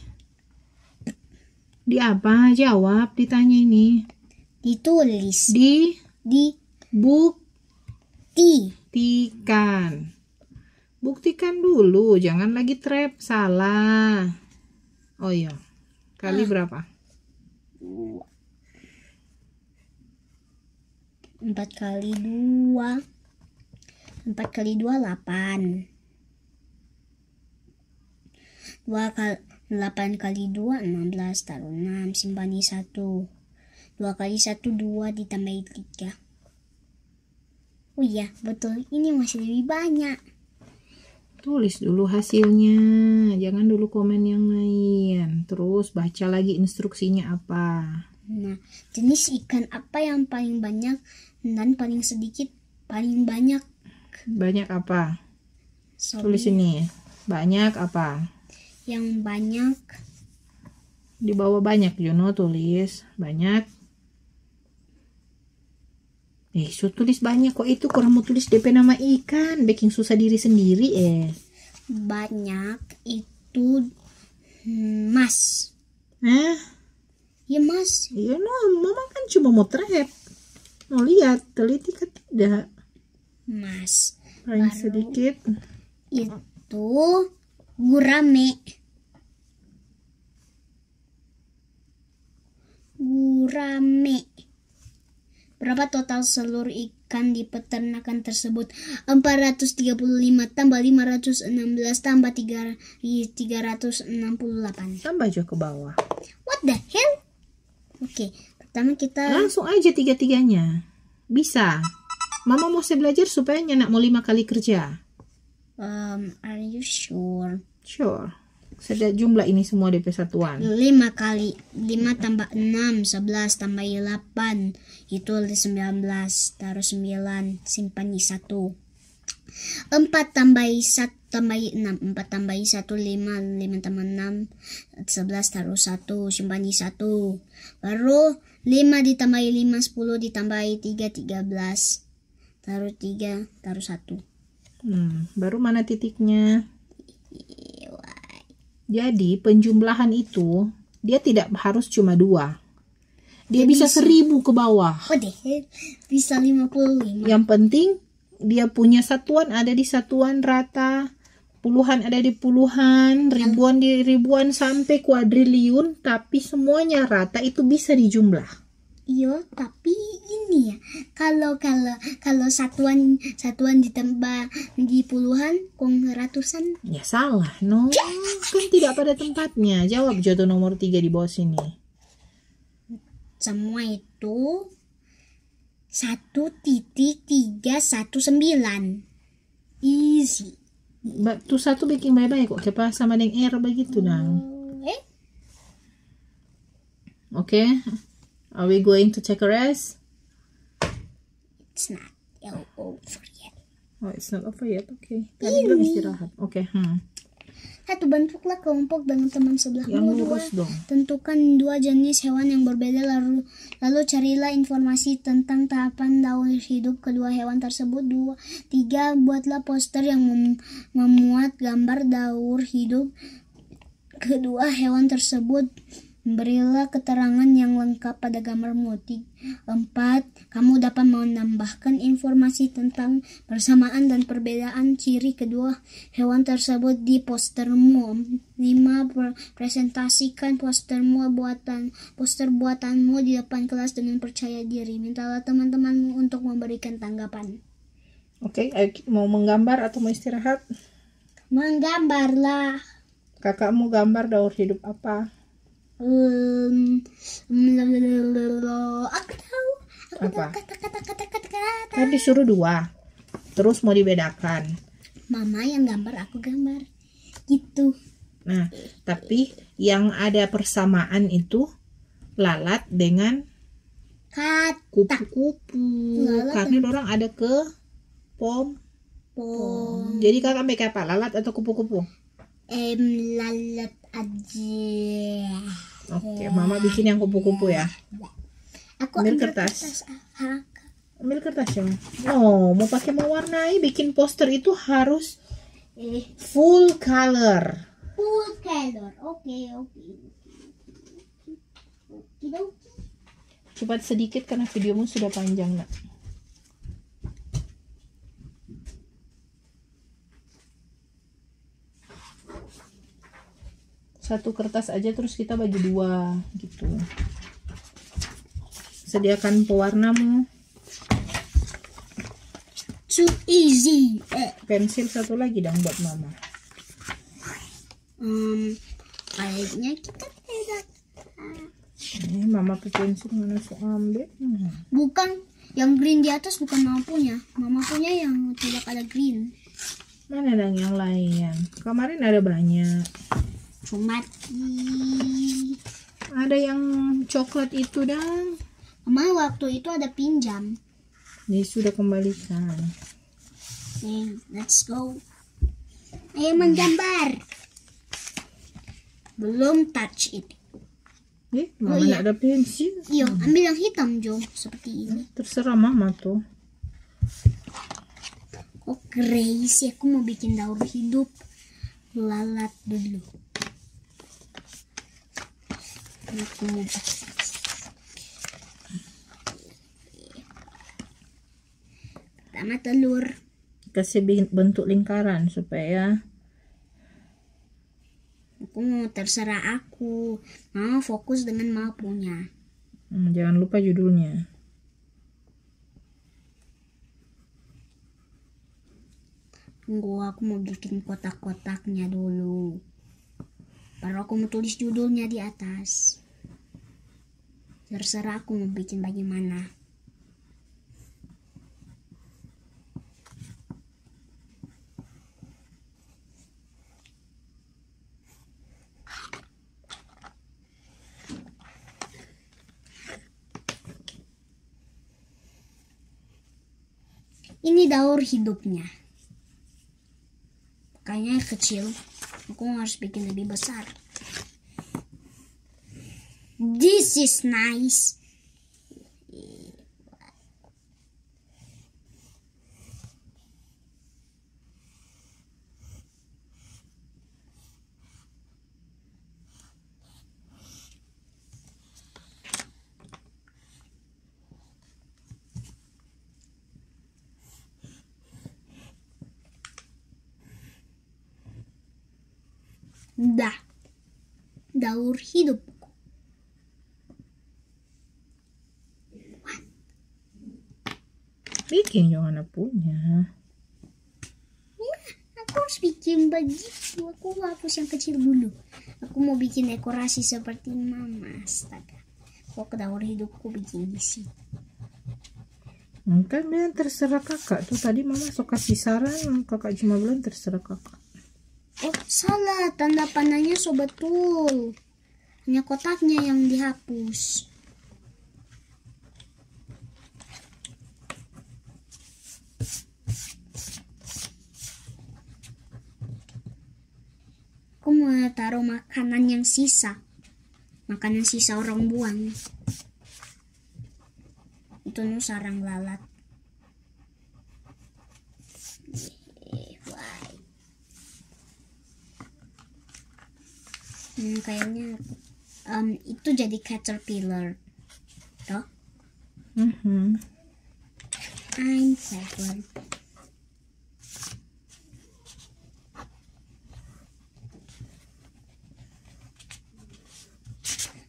apa? Jawab, ditanya ini. Ditulis. Buktikan dulu, jangan lagi trap, salah. Oh iya, kali berapa? 4 kali 2. 4 kali 2, 8. 8 kali 2, 16. Taruh 6, simpan di 1. 2 kali 1, 2. Ditambahi 3. Oh iya, betul. Ini masih lebih banyak. Tulis dulu hasilnya, jangan dulu komen yang lain. Terus baca lagi instruksinya apa. Nah, jenis ikan apa yang paling banyak dan paling sedikit paling banyak? Banyak apa? Tulis ini. Banyak apa? Yang banyak. Di bawah banyak, Jono tulis. Banyak. So tulis banyak kok, itu kurang mau tulis DP nama ikan, bikin susah diri sendiri Banyak itu mas. Ya mas. Iya mama kan cuma mau trap, mau lihat teliti kan tidak. Mas. Paling sedikit itu gurame. Berapa total seluruh ikan di peternakan tersebut? 435 tambah 516 tambah 368. Tambah aja ke bawah. What the hell? Oke, Pertama kita Langsung aja tiga-tiganya. Bisa. Mama mau saya belajar supaya Nyanak mau 5 kali kerja. Are you sure? Sure. Saya jumlah ini semua DP satuan. 5 kali 5 tambah 6 11 tambah 8 itu 19, taruh 9, simpan di 1. 4 tambah 1 tambah 6, 4 tambah 1 5, 5 tambah 6 11, taruh 1, simpan di 1. Baru 5 ditambah 5 10 ditambah 3 13, taruh 3, taruh 1. Baru mana titiknya? Jadi penjumlahan itu dia tidak harus cuma 2. Dia bisa 1000 ke bawah. Oh deh, bisa 55. Yang penting dia punya satuan ada di satuan rata, puluhan ada di puluhan, ribuan di ribuan sampai kuadriliun, tapi semuanya rata itu bisa dijumlah. Iya, tapi ini ya, kalau satuan ditambah di puluhan, kong ratusan. Ya salah, no. Kan tidak pada tempatnya. Jawab jodoh nomor 3 di bawah sini. Semua itu 1.319. Easy. Tuh satu bikin baik-baik kok. Cepat sama dengan R begitu dong. Oke. Are we going to take a rest? It's not over yet. Oh, it's not over yet. Oke. Tadi belum istirahat. Oke. Satu, bentuklah kelompok dengan teman sebelahmu. Yang lurus dong. Tentukan 2 jenis hewan yang berbeda, lalu carilah informasi tentang tahapan daur hidup kedua hewan tersebut. 3. Buatlah poster yang memuat gambar daur hidup kedua hewan tersebut. Berilah keterangan yang lengkap pada gambarmu. 4. Kamu dapat menambahkan informasi tentang persamaan dan perbedaan ciri kedua hewan tersebut di postermu. 5. Presentasikan poster buatanmu di depan kelas dengan percaya diri. Mintalah teman-temanmu untuk memberikan tanggapan. Oke, mau menggambar atau mau istirahat? Menggambarlah. Kakakmu gambar daur hidup apa? Aku tahu Apa? kata-kata. Kan disuruh 2. Terus mau dibedakan. Mama yang gambar, aku gambar. Gitu. Nah, tapi yang ada persamaan itu lalat dengan kupu-kupu. Karena orang ada ke pom. Jadi kakak pakai apa? Lalat atau kupu-kupu? Lalat aja. Oke, mama bikin yang kupu-kupu ya. Aku Ambil kertas. Ambil kertas ya. Oh, mau pakai mewarnai, bikin poster itu harus full color. Full color. Oke. Cepat sedikit karena videomu sudah panjang, Nak. Satu kertas aja terus kita bagi 2 gitu. Sediakan pewarnamu. Too easy. Pensil satu lagi dong buat mama. Kayaknya kita tidak. Ini mama ke pensil mana sih ambil? Bukan yang green di atas, bukan mama punya. Mama punya yang tidak ada green. Mana dong yang lain? Kemarin ada banyak. Cuma Ada yang coklat itu dong. Mama waktu itu ada pinjam. Ini sudah kembalikan. Let's go. Ayo menggambar. Belum touch it. Mama iya. ada pensil. Iya, ambil yang hitam Jo, seperti ini. Terserah mama tuh. Oh crazy, aku mau bikin daur hidup lalat dulu. Pertama telur. Kasih bentuk lingkaran supaya Aku mau terserah aku. Mama fokus dengan mama punya. jangan lupa judulnya. Tunggu, aku mau bikin kotak-kotaknya dulu. Baru aku mau tulis judulnya di atas. Terserah aku mau bikin bagaimana. Ini daur hidupnya. Kayaknya kecil. Aku harus bikin lebih besar. This is nice. Dah, daur hidup. Bikin yang anak punya. Ya, aku harus bikin begitu. Aku hapus yang kecil dulu. Aku mau bikin dekorasi seperti mama. Astaga. Kok daur hidupku bikin di sini. Kan bilang terserah kakak tuh, tadi mama sok kasih saran, kakak cuma bilang terserah kakak. Oh salah, tanda panahnya so betul. Hanya kotaknya yang dihapus. Aku mau taruh makanan yang sisa. Makanan sisa orang buang. Itu sarang lalat. Kayaknya itu jadi caterpillar. Toh? I'm clever.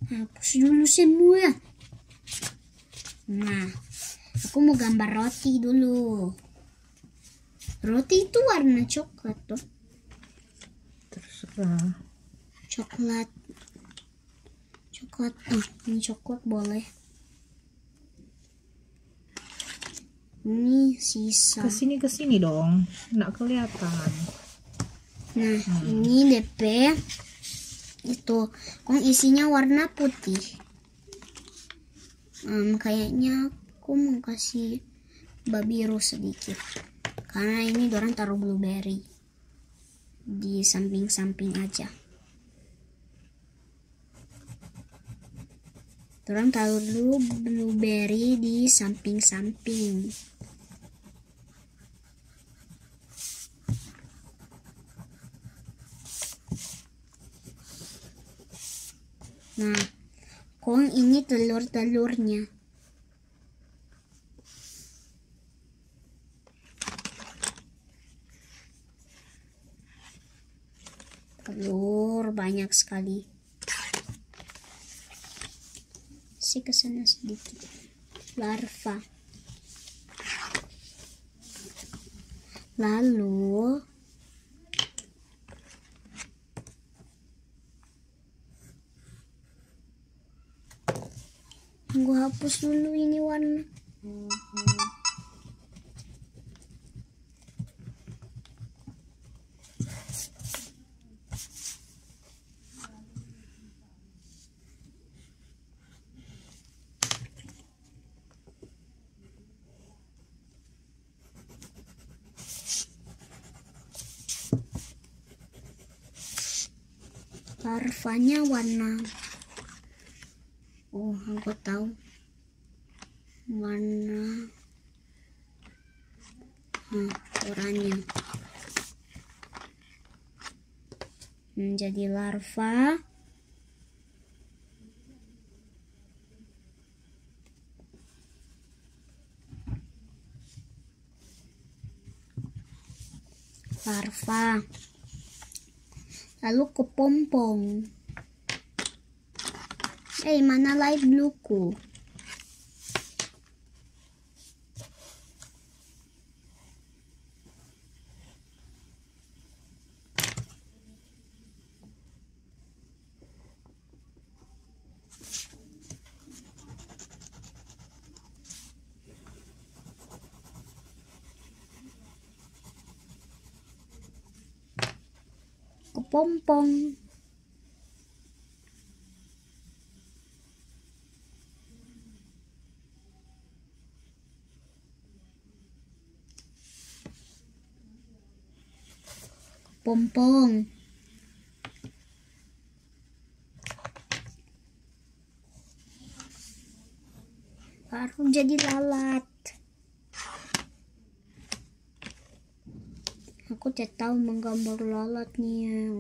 Hapus dulu semua. Nah, aku mau gambar roti dulu. Roti itu warna coklat tuh. Terserah. Coklat. Ini coklat boleh. Ini sisa. Kesini dong, nggak kelihatan. Nah, ini DP. Itu, kok isinya warna putih. Kayaknya aku mau kasih biru sedikit. Karena ini dorang taruh blueberry di samping-samping aja. Dorang taruh dulu blueberry di samping-samping. Nah, kong ini telur-telurnya. Telur banyak sekali. Ke sana sedikit. Larva. Lalu gue hapus dulu ini warna. Larvanya warna, aku tahu, warna oranye. Menjadi larva. Lalu kepompong. Mana light blue ku? kepompong. Pompong. Baru jadi lalat. Aku tidak tahu menggambar lalatnya.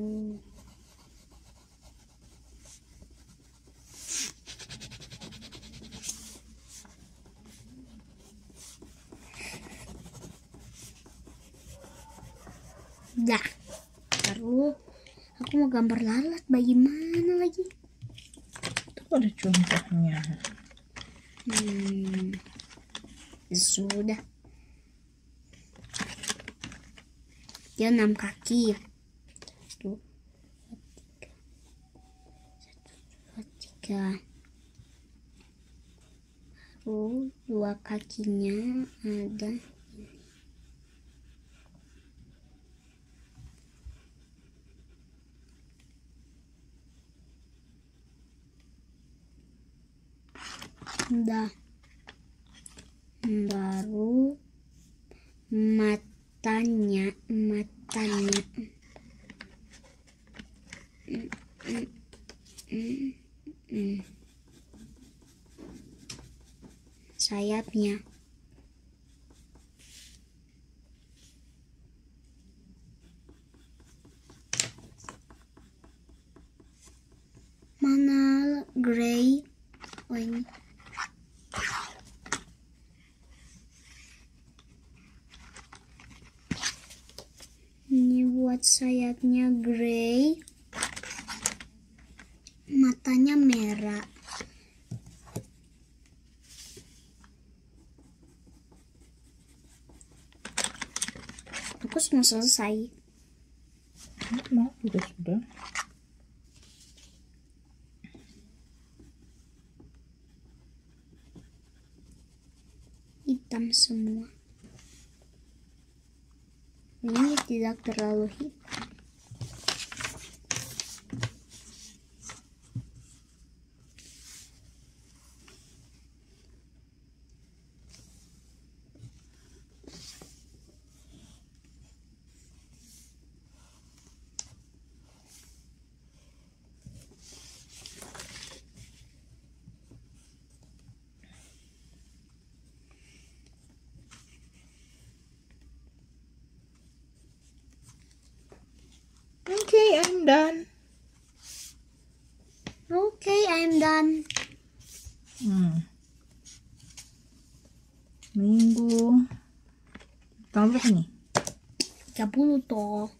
Dah. Baru aku mau gambar lalat. Bagaimana lagi? Itu ada contohnya. Sudah. Dia 6 kaki. 1, 2, 3. Baru 2 kakinya ada. Udah. Baru matanya sayapnya. Mana gray? Oh, ini. Ini buat sayapnya gray, matanya merah. Aku sudah selesai. Mau juga sudah. Hitam semua. Ini tidak terlalu hitam. Okay, I'm done. Okay, I'm done. Minggu tanggal berapa nih? 30 toh.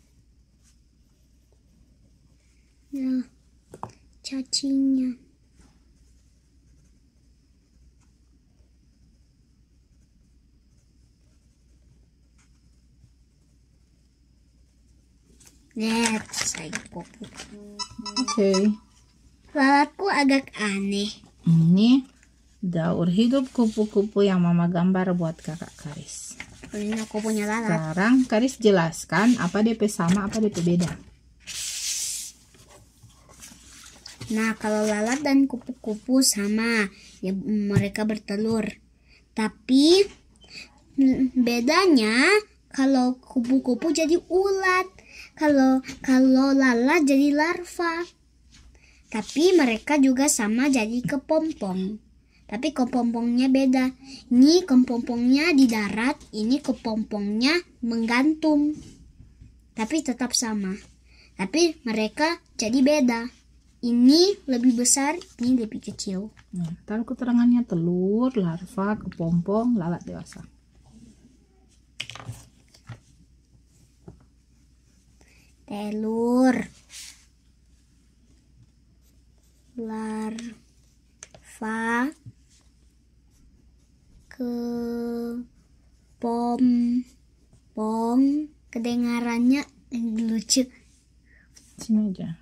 Ya, cacingnya. Lihat, saya kupu. Oke. Lalatku agak aneh. Ini daur hidup kupu-kupu yang mama gambar buat kakak Karis. Ini aku punya lalat. Sekarang Karis jelaskan apa DP sama, apa DP beda. Nah, kalau lalat dan kupu-kupu sama, ya mereka bertelur. Tapi bedanya kalau kupu-kupu jadi ulat, kalau lalat jadi larva. Tapi mereka juga sama jadi kepompong. Tapi kepompongnya beda. Ini kepompongnya di darat, ini kepompongnya menggantung. Tapi tetap sama. Tapi mereka jadi beda. Ini lebih besar, ini lebih kecil. Taruh keterangannya telur, larva, kepompong, lalat dewasa. Telur, larva, kepompong. Kedengarannya lucu. Sini aja.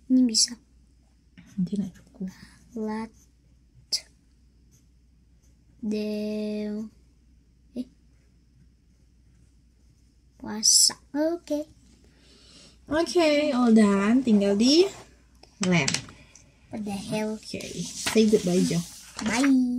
Ini bisa. Nanti nak cukup. Lat puasa. Oke. Oke, all done. Tinggal di lem. What the hell? Oke, say goodbye, Jo. Bye.